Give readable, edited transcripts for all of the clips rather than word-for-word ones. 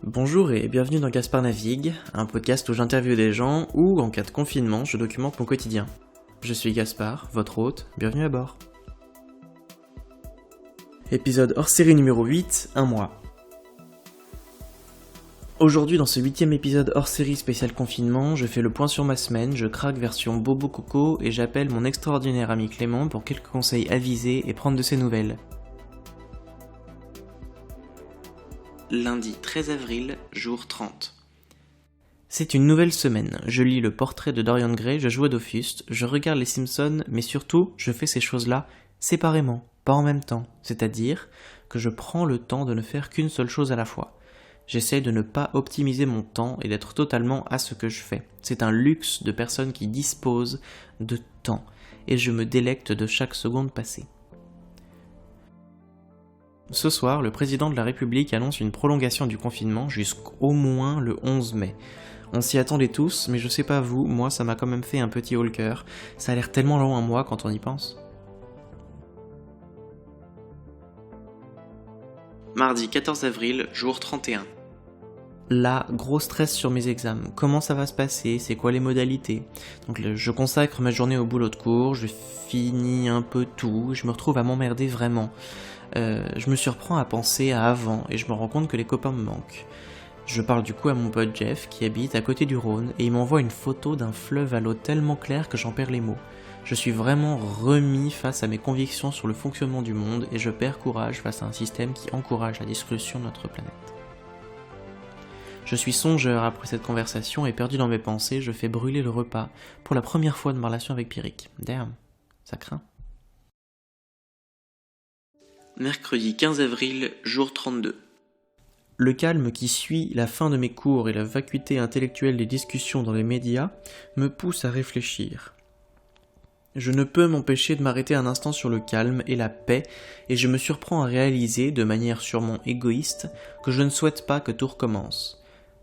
Bonjour et bienvenue dans Gaspard Navigue, un podcast où j'interviewe des gens ou, en cas de confinement, je documente mon quotidien. Je suis Gaspard, votre hôte, bienvenue à bord. Épisode hors série numéro 8, un mois. Aujourd'hui, dans ce 8ème épisode hors série spécial confinement, je fais le point sur ma semaine, je craque version Bobo Coco et j'appelle mon extraordinaire ami Clément pour quelques conseils avisés et prendre de ses nouvelles. Lundi 13 avril, jour 30. C'est une nouvelle semaine, je lis le portrait de Dorian Gray, je joue à Dofus, je regarde les Simpsons, mais surtout, je fais ces choses-là séparément, pas en même temps, c'est-à-dire que je prends le temps de ne faire qu'une seule chose à la fois. J'essaie de ne pas optimiser mon temps et d'être totalement à ce que je fais. C'est un luxe de personnes qui disposent de temps, et je me délecte de chaque seconde passée. Ce soir, le président de la République annonce une prolongation du confinement jusqu'au moins le 11 mai. On s'y attendait tous, mais je sais pas vous, moi ça m'a quand même fait un petit haut le cœur. Ça a l'air tellement long un mois quand on y pense. Mardi 14 avril, jour 31. Là, gros stress sur mes examens. Comment ça va se passer? C'est quoi les modalités? Donc je consacre ma journée au boulot de cours, je finis un peu tout, je me retrouve à m'emmerder vraiment. Je me surprends à penser à avant et je me rends compte que les copains me manquent. Je parle du coup à mon pote Jeff qui habite à côté du Rhône et il m'envoie une photo d'un fleuve à l'eau tellement clair que j'en perds les mots. Je suis vraiment remis face à mes convictions sur le fonctionnement du monde et je perds courage face à un système qui encourage la destruction de notre planète. Je suis songeur après cette conversation et perdu dans mes pensées, je fais brûler le repas pour la première fois de ma relation avec Pierrick. Damn, ça craint. Mercredi 15 avril, jour 32. Le calme qui suit la fin de mes cours et la vacuité intellectuelle des discussions dans les médias me pousse à réfléchir. Je ne peux m'empêcher de m'arrêter un instant sur le calme et la paix, et je me surprends à réaliser, de manière sûrement égoïste, que je ne souhaite pas que tout recommence.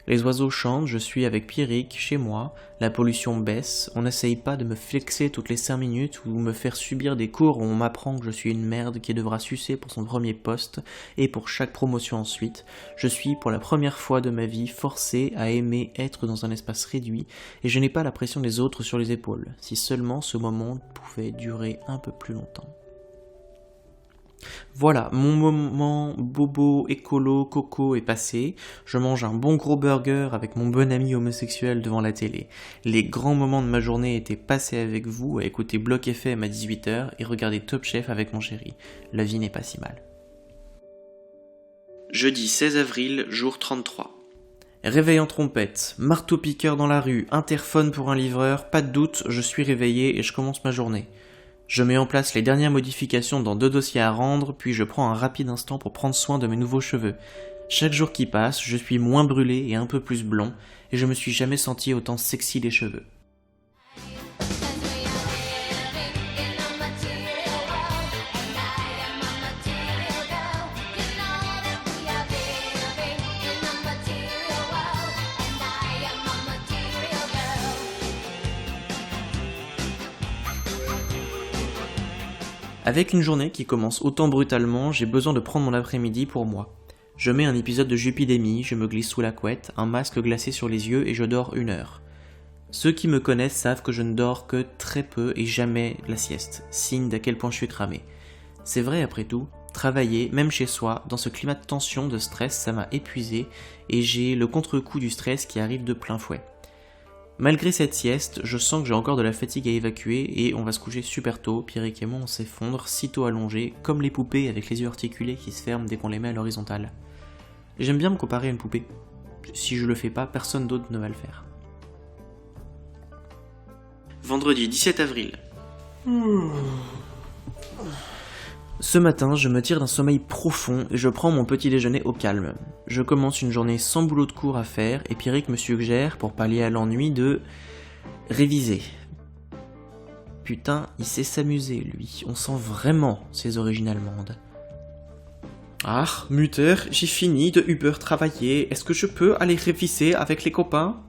Les oiseaux chantent, je suis avec Pierrick, chez moi, la pollution baisse, on n'essaye pas de me flexer toutes les 5 minutes ou me faire subir des cours où on m'apprend que je suis une merde qui devra sucer pour son premier poste et pour chaque promotion ensuite. Je suis pour la première fois de ma vie forcé à aimer être dans un espace réduit et je n'ai pas la pression des autres sur les épaules, si seulement ce moment pouvait durer un peu plus longtemps. Voilà, mon moment bobo, écolo, coco est passé. Je mange un bon gros burger avec mon bon ami homosexuel devant la télé. Les grands moments de ma journée étaient passés avec vous à écouter Bloc FM à 18h et regarder Top Chef avec mon chéri. La vie n'est pas si mal. Jeudi 16 avril, jour 33. Réveil en trompette, marteau-piqueur dans la rue, interphone pour un livreur, pas de doute, je suis réveillé et je commence ma journée. Je mets en place les dernières modifications dans 2 dossiers à rendre, puis je prends un rapide instant pour prendre soin de mes nouveaux cheveux. Chaque jour qui passe, je suis moins brûlé et un peu plus blond, et je me suis jamais senti autant sexy des cheveux. Avec une journée qui commence autant brutalement, j'ai besoin de prendre mon après-midi pour moi. Je mets un épisode de Jupidémie, je me glisse sous la couette, un masque glacé sur les yeux et je dors 1 heure. Ceux qui me connaissent savent que je ne dors que très peu et jamais la sieste, signe d'à quel point je suis cramé. C'est vrai après tout, travailler, même chez soi, dans ce climat de tension, de stress, ça m'a épuisé et j'ai le contre-coup du stress qui arrive de plein fouet. Malgré cette sieste, je sens que j'ai encore de la fatigue à évacuer et on va se coucher super tôt, Pierrick et moi on s'effondre, sitôt allongés, comme les poupées avec les yeux articulés qui se ferment dès qu'on les met à l'horizontale. J'aime bien me comparer à une poupée. Si je le fais pas, personne d'autre ne va le faire. Vendredi 17 avril. Ce matin, je me tire d'un sommeil profond et je prends mon petit déjeuner au calme. Je commence une journée sans boulot de cours à faire et Pierrick me suggère, pour pallier à l'ennui, de réviser. Putain, il sait s'amuser, lui. On sent vraiment ses origines allemandes. Ah, Mutter, j'ai fini de Uber travailler. Est-ce que je peux aller réviser avec les copains?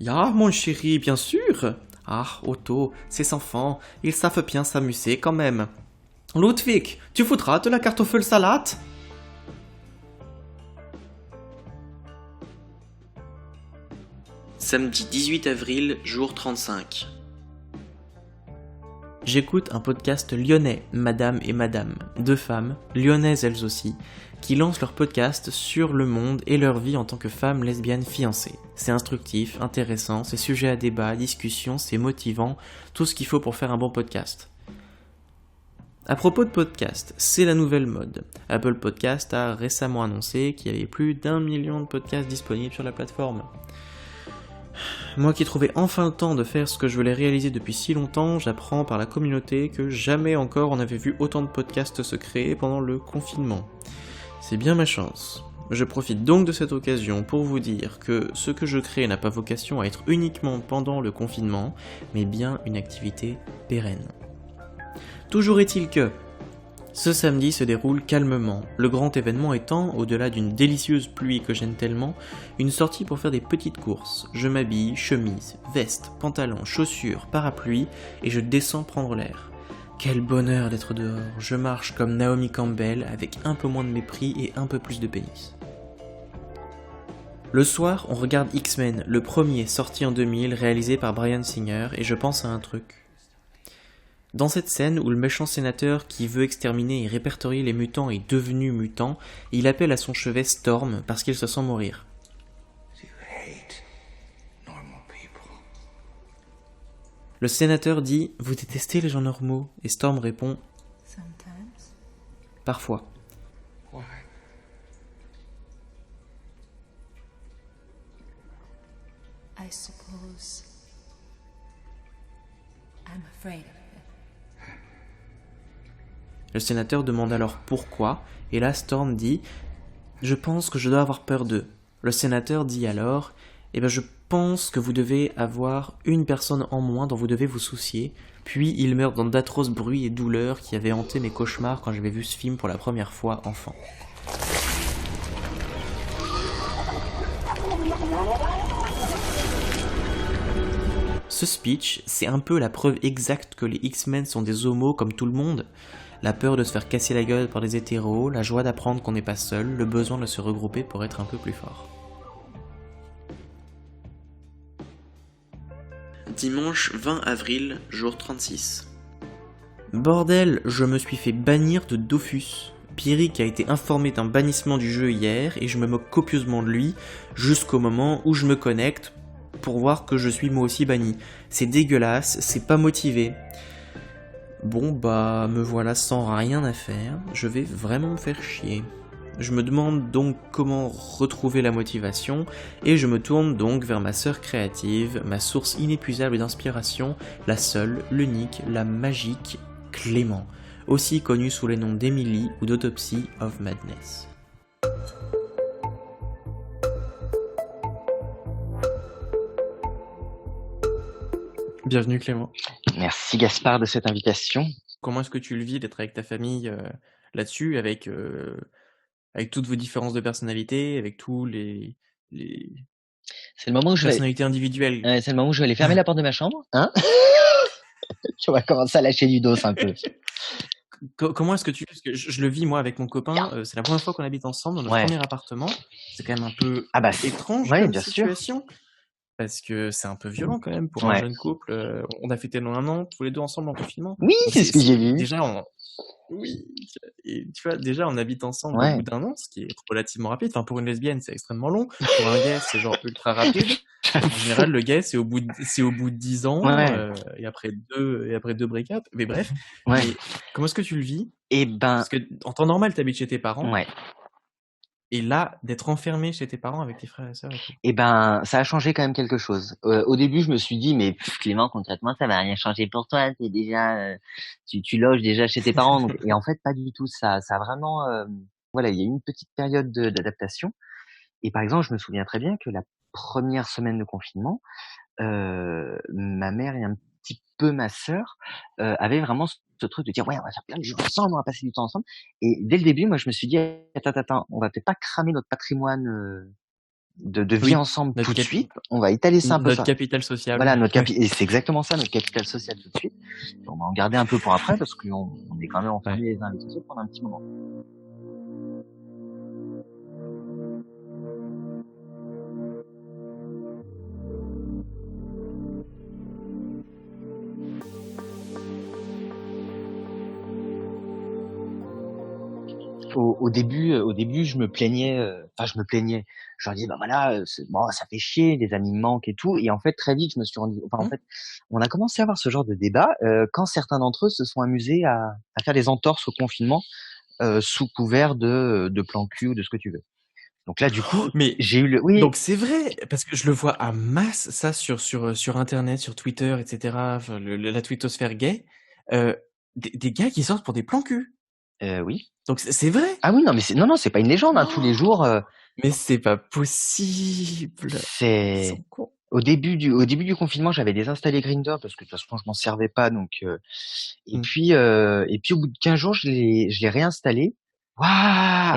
Ja, mon chéri, bien sûr. Ah, Otto, ces enfants, ils savent bien s'amuser quand même. Ludwig, tu voudras de la Kartoffelsalat? Samedi 18 avril, jour 35. J'écoute un podcast lyonnais, Madame et Madame, deux femmes, lyonnaises elles aussi, qui lancent leur podcast sur le monde et leur vie en tant que femmes lesbiennes fiancées. C'est instructif, intéressant, c'est sujet à débat, discussion, c'est motivant, tout ce qu'il faut pour faire un bon podcast. À propos de podcast, c'est la nouvelle mode. Apple Podcast a récemment annoncé qu'il y avait plus d'1 million de podcasts disponibles sur la plateforme. Moi qui trouvais enfin le temps de faire ce que je voulais réaliser depuis si longtemps, j'apprends par la communauté que jamais encore on avait vu autant de podcasts se créer pendant le confinement. C'est bien ma chance. Je profite donc de cette occasion pour vous dire que ce que je crée n'a pas vocation à être uniquement pendant le confinement, mais bien une activité pérenne. Toujours est-il que ce samedi se déroule calmement, le grand événement étant, au-delà d'une délicieuse pluie que j'aime tellement, une sortie pour faire des petites courses. Je m'habille, chemise, veste, pantalon, chaussures, parapluie, et je descends prendre l'air. Quel bonheur d'être dehors, je marche comme Naomi Campbell avec un peu moins de mépris et un peu plus de pénis. Le soir, on regarde X-Men, le premier sorti en 2000, réalisé par Bryan Singer, et je pense à un truc. Dans cette scène où le méchant sénateur qui veut exterminer et répertorier les mutants est devenu mutant, il appelle à son chevet Storm parce qu'il se sent mourir. Le sénateur dit « Vous détestez les gens normaux ?» et Storm répond « Parfois. » I suppose I'm afraid of it. Le sénateur demande alors pourquoi, et là Storm dit « Je pense que je dois avoir peur d'eux. » Le sénateur dit alors « je pense que vous devez avoir une personne en moins dont vous devez vous soucier. » Puis il meurt dans d'atroces bruits et douleurs qui avaient hanté mes cauchemars quand j'avais vu ce film pour la première fois enfant. Ce speech, c'est un peu la preuve exacte que les X-Men sont des homos comme tout le monde. La peur de se faire casser la gueule par des hétéros, la joie d'apprendre qu'on n'est pas seul, le besoin de se regrouper pour être un peu plus fort. Dimanche 20 avril, jour 36. Bordel, je me suis fait bannir de Dofus. Pierrick a été informé d'un bannissement du jeu hier et je me moque copieusement de lui jusqu'au moment où je me connecte pour voir que je suis moi aussi banni. C'est dégueulasse, c'est pas motivé. Bon me voilà sans rien à faire, je vais vraiment me faire chier. Je me demande donc comment retrouver la motivation et je me tourne donc vers ma sœur créative, ma source inépuisable d'inspiration, la seule, l'unique, la magique, Clément, aussi connue sous les noms d'Emily ou d'Autopsy of Madness. Bienvenue Clément. Merci Gaspard de cette invitation. Comment est-ce que tu le vis d'être avec ta famille là-dessus, avec toutes vos différences de personnalité, avec tous les C'est le moment où personnalités individuelles. C'est le moment où je vais aller fermer la porte de ma chambre, hein. Tu vas commencer à lâcher du dos un peu. Comment est-ce que parce que je le vis moi avec mon copain, c'est la première fois qu'on habite ensemble dans notre premier appartement. C'est quand même un peu étrange comme situation. Sûr. Parce que c'est un peu violent quand même pour un jeune couple. On a fêté 1 an tous les deux ensemble en confinement. Oui, c'est ce que j'ai vu. Oui, et tu vois, déjà on habite ensemble au bout d'1 an, ce qui est relativement rapide. Enfin, pour une lesbienne, c'est extrêmement long. Pour un gay, c'est genre ultra rapide. En général, le gay, c'est au bout de 10 ans, et après deux break-up. Mais bref. Mais comment est-ce que tu le vis? Parce que en temps normal, t'habites chez tes parents. Et là, d'être enfermé chez tes parents avec tes frères et sœurs et tout. Ça a changé quand même quelque chose. Au début, je me suis dit, mais Clément, concrètement, ça va rien changer pour toi. T'es déjà, tu loges déjà chez tes parents. Donc, et en fait, pas du tout. Ça a vraiment, il y a eu une petite période d'adaptation. Et par exemple, je me souviens très bien que la première semaine de confinement, ma mère et un petit peu ma sœur avaient vraiment ce truc de dire on va faire plein de jeux ensemble, on va passer du temps ensemble. Et dès le début, moi je me suis dit attends, on va peut-être pas cramer notre patrimoine de vie ensemble tout de suite. On va étaler ça un peu. Notre capital social. Voilà, et c'est exactement ça, notre capital social tout de suite. On va en garder un peu pour après parce qu'on est quand même enfermés les uns avec les autres pendant un petit moment. Au début, je me plaignais, je leur disais: «Bah, voilà, bon, ça fait chier, les amis me manquent et tout» et en fait, très vite, je me suis rendu en Mmh. fait, on a commencé à avoir ce genre de débat, quand certains d'entre eux se sont amusés à faire des entorses au confinement, sous couvert de plan cul ou de ce que tu veux. Donc là, du coup, Mais j'ai eu le oui, donc c'est vrai, parce que je le vois à masse ça sur internet, sur Twitter et cetera, enfin la twittosphère gay, des gars qui sortent pour des plans cul. oui. Donc c'est vrai? Ah oui, non, mais non, c'est pas une légende, hein, tous les jours, Mais c'est pas possible! Ils c'est sont cons. au début du confinement, j'avais désinstallé Grindr parce que de toute façon, je m'en servais pas donc Mmh. et puis au bout de 15 jours, je l'ai réinstallé. Waouh!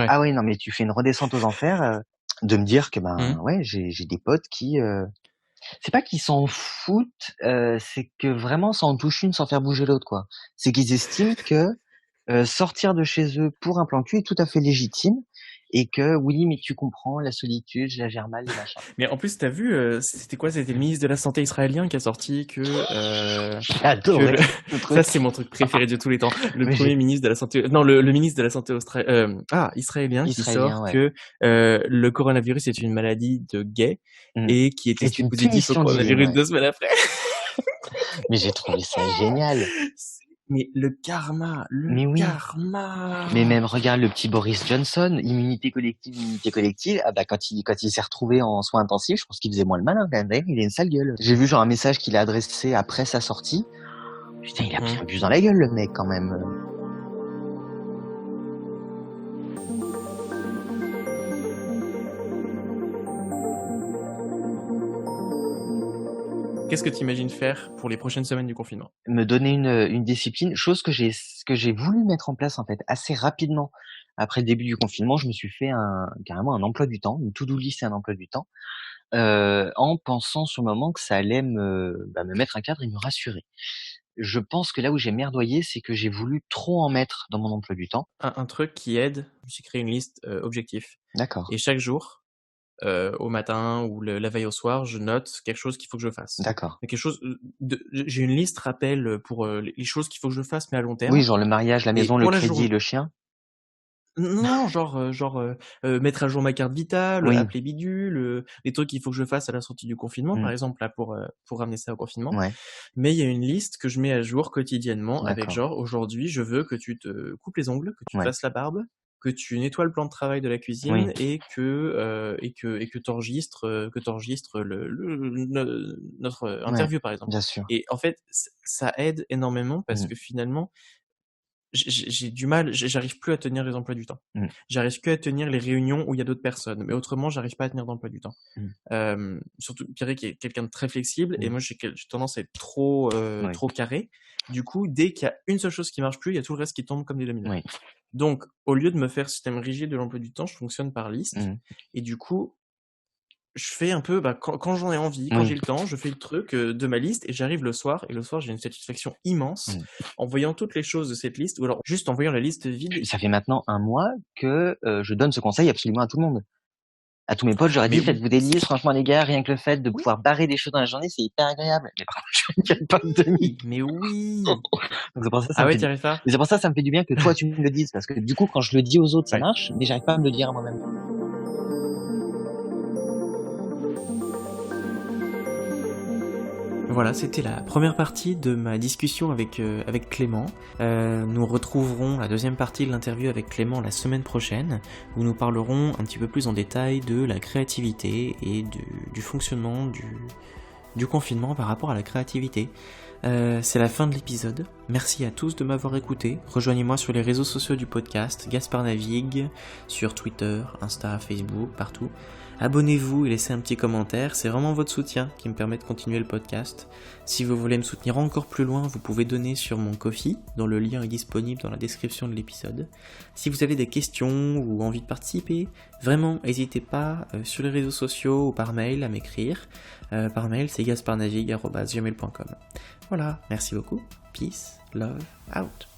Ouais. Ah ouais, non, mais tu fais une redescente aux enfers, de me dire que, ben, Mmh. ouais, j'ai des potes qui, c'est pas qu'ils s'en foutent, c'est que vraiment ça en touche une sans faire bouger l'autre, quoi. C'est qu'ils estiment que, sortir de chez eux pour un plan cul est tout à fait légitime et que oui, mais tu comprends, la solitude, je la gère mal et machin. Mais en plus, tu as vu, c'était quoi? C'était le ministre de la santé israélien qui a sorti J'ai que adoré le ce ça truc. c'est mon truc préféré de tous les temps. Le Mais premier ministre de la santé non, le ministre de la santé israélien qui israélien, sort ouais. que, le coronavirus est une maladie de gays Mmh. et qui est C'est testé une positif au punition divine, coronavirus ouais. 2 semaines après. Mais j'ai trouvé ça génial. Mais le karma, le Mais oui. Mais karma! même regarde le petit Boris Johnson, immunité collective. Ah bah quand il s'est retrouvé en soins intensifs, je pense qu'il faisait moins le malin quand même. D'ailleurs, il a une sale gueule. J'ai vu genre un message qu'il a adressé après sa sortie. Putain, il a pris Mmh. un bus dans la gueule le mec quand même. Qu'est-ce que tu imagines faire pour les prochaines semaines du confinement? Me donner une discipline, chose que j'ai voulu mettre en place en fait assez rapidement après le début du confinement. Je me suis fait carrément un emploi du temps, une to-do list et un emploi du temps, en pensant sur le moment que ça allait me mettre un cadre et me rassurer. Je pense que là où j'ai merdoyé, c'est que j'ai voulu trop en mettre dans mon emploi du temps. Un truc qui aide, je me suis créé une liste, objectifs D'accord, et chaque jour, au matin ou la veille au soir, je note quelque chose qu'il faut que je fasse. d'accord. Mais quelque chose, j'ai une liste rappel, pour, les choses qu'il faut que je fasse, mais à long Oui, terme genre le mariage, la et maison, le pour la crédit et journée. le chien? Non, mettre à jour ma carte vitale, Oui, appeler bidule, les trucs qu'il faut que je fasse à la sortie du confinement, par mmh, exemple, là, pour ramener ça au confinement. ouais, Mais il y a une liste que je mets à jour quotidiennement avec d'accord, genre: «Aujourd'hui, je veux que tu te coupes les ongles, que tu te ouais, fasses la barbe, que tu nettoies le plan de travail de la oui, cuisine et que tu enregistres, notre ouais, interview», par exemple. bien sûr. Et en fait, ça aide énormément parce Mmh, que finalement, j'ai du mal, j'arrive plus à tenir les emplois du temps. mmh, J'arrive que à tenir les réunions où il y a d'autres personnes, mais autrement, j'arrive pas à tenir d'emploi du temps. mmh, Surtout Pierre qui est quelqu'un de très flexible et mmh, moi j'ai tendance à être trop, oui, trop carré. Du coup, dès qu'il y a une seule chose qui marche plus, il y a tout le reste qui tombe comme des dominos. oui, Donc au lieu de me faire système rigide de l'emploi du temps, je fonctionne par liste mmh, et du coup, je fais un peu, quand j'en ai envie, quand oui, j'ai le temps, je fais le truc, de ma liste et j'arrive le soir et le soir, j'ai une satisfaction immense mmh. en voyant toutes les choses de cette liste ou alors juste en voyant la liste vide. Ça fait maintenant 1 mois que, je donne ce conseil absolument à tout le monde. À tous mes potes, j'aurais Mais dit: oui, «Faites-vous des listes, franchement les gars, rien que le fait de oui, pouvoir barrer des choses dans la journée, c'est hyper agréable». Mais par contre, je suis incapable de m'y mais oui! donc c'est pour ça, ça Ah me ouais, fait tu y du arrives pas? mais c'est pour ça me fait du bien que toi tu me le dises parce que du coup, quand je le dis aux autres, ça Ouais. marche, mais j'arrive pas à me le dire à moi-même. Voilà, c'était la première partie de ma discussion avec Clément. Nous retrouverons la deuxième partie de l'interview avec Clément la semaine prochaine, où nous parlerons un petit peu plus en détail de la créativité et du fonctionnement du confinement par rapport à la créativité. C'est la fin de l'épisode. Merci à tous de m'avoir écouté. Rejoignez-moi sur les réseaux sociaux du podcast, Gaspard Navigue, sur Twitter, Insta, Facebook, partout. Abonnez-vous et laissez un petit commentaire, c'est vraiment votre soutien qui me permet de continuer le podcast. Si vous voulez me soutenir encore plus loin, vous pouvez donner sur mon Ko-fi, dont le lien est disponible dans la description de l'épisode. Si vous avez des questions ou envie de participer, vraiment, n'hésitez pas sur les réseaux sociaux ou par mail à m'écrire. Par mail, c'est gasparnavigue@gmail.com. Voilà, merci beaucoup. Peace, love, out.